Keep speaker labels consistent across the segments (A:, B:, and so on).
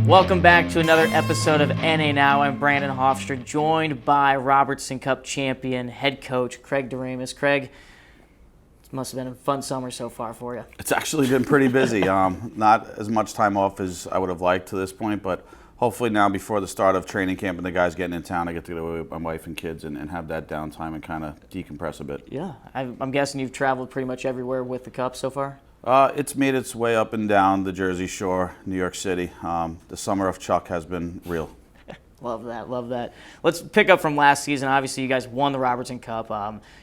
A: Welcome back to another episode of NA Now. I'm Brandon Hofstra, joined by Robertson Cup champion, head coach Craig Doremus. Craig, it must have been a fun summer so far for you.
B: It's actually been pretty busy. Not as much time off as I would have liked to this point, but hopefully now before the start of training camp and the guys getting in town, I get to get away with my wife and kids and have that downtime and kind of decompress a bit.
A: Yeah, I'm guessing you've traveled pretty much everywhere with the Cup so far?
B: It's made its way up and down the Jersey Shore, New York City. The summer of Chuck has been real.
A: Love that, love that. Let's pick up from last season. Obviously, you guys won the Robertson Cup.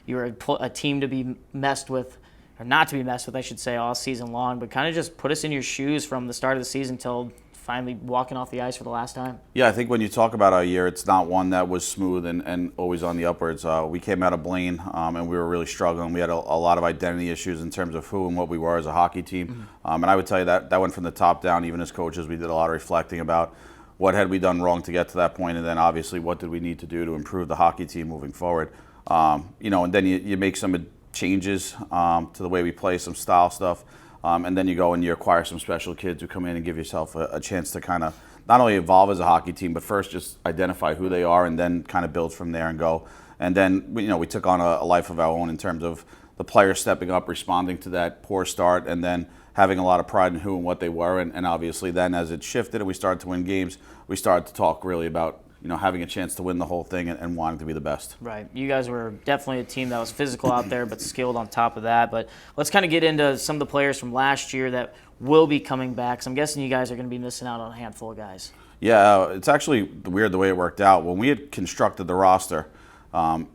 A: You were a team to be messed with, or not to be messed with, I should say, all season long. But kind of just put us in your shoes from the start of the season till finally walking off the ice for the last time.
B: Yeah, I think when you talk about our year, it's not one that was smooth and always on the upwards. We came out of Blaine and we were really struggling. We had a lot of identity issues in terms of who and what we were as a hockey team. And I would tell you that went from the top down. Even as coaches, we did a lot of reflecting about what had we done wrong to get to that point, and then obviously what did we need to do to improve the hockey team moving forward. And then you make some changes to the way we play, some style stuff. And then you go and you acquire some special kids who come in and give yourself a chance to kind of not only evolve as a hockey team, but first just identify who they are and then kind of build from there and go. And then we took on a life of our own in terms of the players stepping up, responding to that poor start, and then having a lot of pride in who and what they were. And obviously then as it shifted and we started to win games, we started to talk really about having a chance to win the whole thing and wanting to be the best.
A: Right. You guys were definitely a team that was physical out there, but skilled on top of that. But let's kind of get into some of the players from last year that will be coming back. So I'm guessing you guys are going to be missing out on a handful of guys.
B: Yeah, it's actually weird the way it worked out. When we had constructed the roster,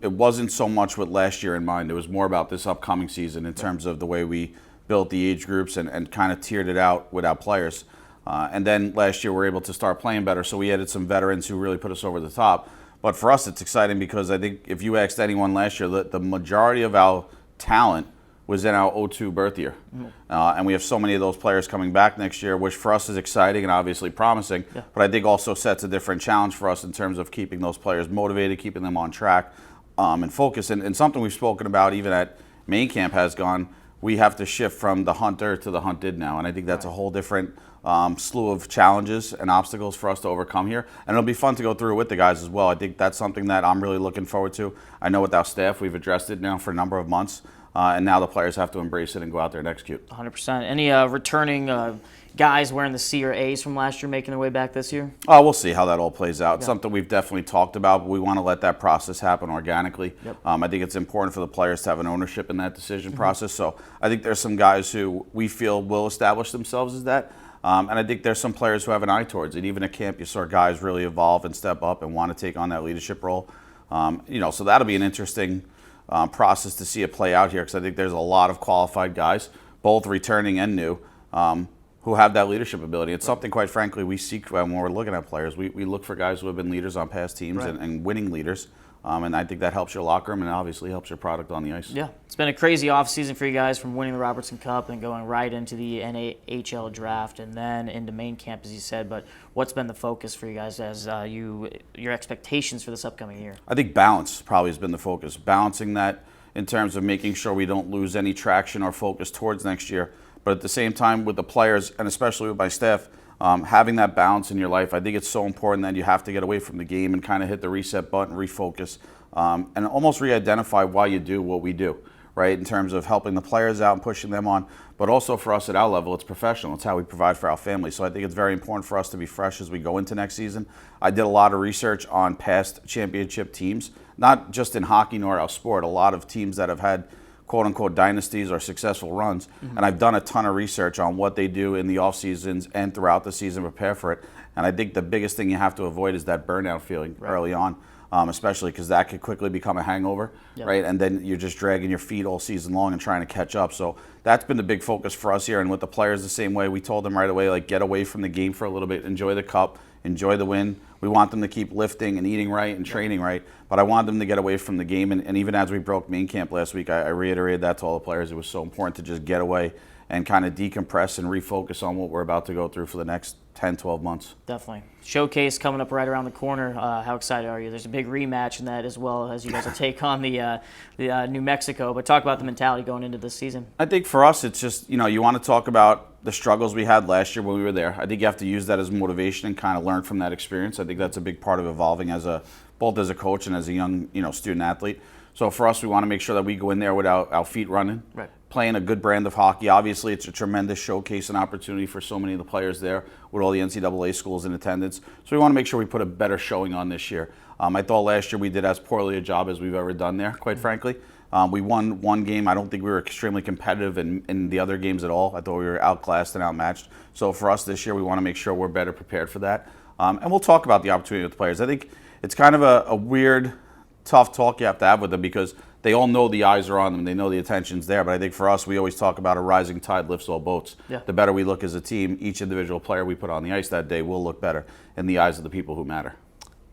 B: it wasn't so much with last year in mind. It was more about this upcoming season in terms of the way we built the age groups and kind of tiered it out with our players. And then last year we were able to start playing better, so we added some veterans who really put us over the top. But for us, it's exciting because I think if you asked anyone last year, the majority of our talent was in our 02 birth year. And we have so many of those players coming back next year, which for us is exciting and obviously promising. Yeah. But I think also sets a different challenge for us in terms of keeping those players motivated, keeping them on track and focused. And something we've spoken about even at main camp has gone, we have to shift from the hunter to the hunted now. And I think that's a whole different slew of challenges and obstacles for us to overcome here. And it'll be fun to go through with the guys as well. I think that's something that I'm really looking forward to. I know with our staff, we've addressed it now for a number of months. And now the players have to embrace it and go out there and execute.
A: 100%. Any returning guys wearing the C or A's from last year making their way back this year?
B: We'll see how that all plays out. It's something we've definitely talked about, but we want to let that process happen organically. Yep. I think it's important for the players to have an ownership in that decision process. So I think there's some guys who we feel will establish themselves as that. And I think there's some players who have an eye towards it. Even at camp, you saw guys really evolve and step up and want to take on that leadership role. So that'll be an interesting process to see it play out here because I think there's a lot of qualified guys, both returning and new, who have that leadership ability. It's something, quite frankly, we seek when we're looking at players. We look for guys who have been leaders on past teams and winning leaders. And I think that helps your locker room and obviously helps your product on the ice.
A: Yeah, it's been a crazy offseason for you guys from winning the Robertson Cup and going right into the NHL draft and then into main camp, as you said. But what's been the focus for you guys as your expectations for this upcoming year?
B: I think balance probably has been the focus. Balancing that in terms of making sure we don't lose any traction or focus towards next year. But at the same time, with the players and especially with my staff, having that balance in your life, I think it's so important that you have to get away from the game and kind of hit the reset button, refocus, and almost re-identify why you do what we do, right, in terms of helping the players out and pushing them on. But also for us at our level, it's professional. It's how we provide for our family. So I think it's very important for us to be fresh as we go into next season. I did a lot of research on past championship teams, not just in hockey nor our sport, a lot of teams that have had quote-unquote dynasties or successful runs, and I've done a ton of research on what they do in the off seasons and throughout the season to prepare for it. And I think the biggest thing you have to avoid is that burnout feeling early on, especially because that could quickly become a hangover, right? And then you're just dragging your feet all season long and trying to catch up. So that's been the big focus for us here. And with the players the same way, we told them right away, like, get away from the game for a little bit, enjoy the cup, enjoy the win. We want them to keep lifting and eating right and training right, but I want them to get away from the game. And even as we broke main camp last week, I reiterated that to all the players. It was so important to just get away and kind of decompress and refocus on what we're about to go through for the next 10, 12 months.
A: Definitely. Showcase coming up right around the corner. How excited are you? There's a big rematch in that as well as you guys will take on the New Mexico. But talk about the mentality going into this season.
B: I think for us, it's just, you want to talk about the struggles we had last year when we were there. I think you have to use that as motivation and kind of learn from that experience. I think that's a big part of evolving both as a coach and as a young student athlete. So for us, we want to make sure that we go in there with our feet running,
A: right,
B: playing a good brand of hockey. Obviously, it's a tremendous showcase and opportunity for so many of the players there with all the NCAA schools in attendance. So we want to make sure we put a better showing on this year. I thought last year we did as poorly a job as we've ever done there, quite frankly. We won one game. I don't think we were extremely competitive in the other games at all. I thought we were outclassed and outmatched. So for us this year, we want to make sure we're better prepared for that. And we'll talk about the opportunity with the players. I think it's kind of a weird, tough talk you have to have with them because they all know the eyes are on them. They know the attention's there. But I think for us, we always talk about a rising tide lifts all boats.
A: Yeah.
B: The better we look as a team, each individual player we put on the ice that day will look better in the eyes of the people who matter.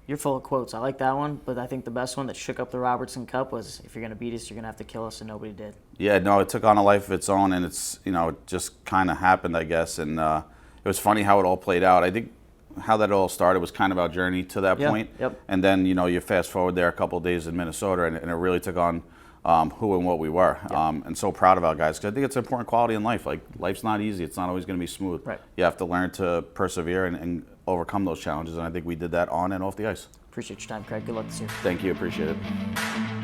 A: You're full of quotes. I like that one, but I think the best one that shook up the Robertson Cup was, if you're going to beat us, you're going to have to kill us, and nobody did.
B: Yeah, no, it took on a life of its own, and it's, it just kind of happened, I guess. And it was funny how it all played out. I think how that all started was kind of our journey to that point.
A: Yep.
B: And then, you fast forward there a couple of days in Minnesota, and it really took on who and what we were.
A: Yep.
B: And so proud of our guys, because I think it's an important quality in life. Like, life's not easy. It's not always going to be smooth.
A: Right.
B: You have to learn to persevere and overcome those challenges, and I think we did that on and off the ice.
A: Appreciate your time, Craig. Good luck this year.
B: Thank you. Appreciate it.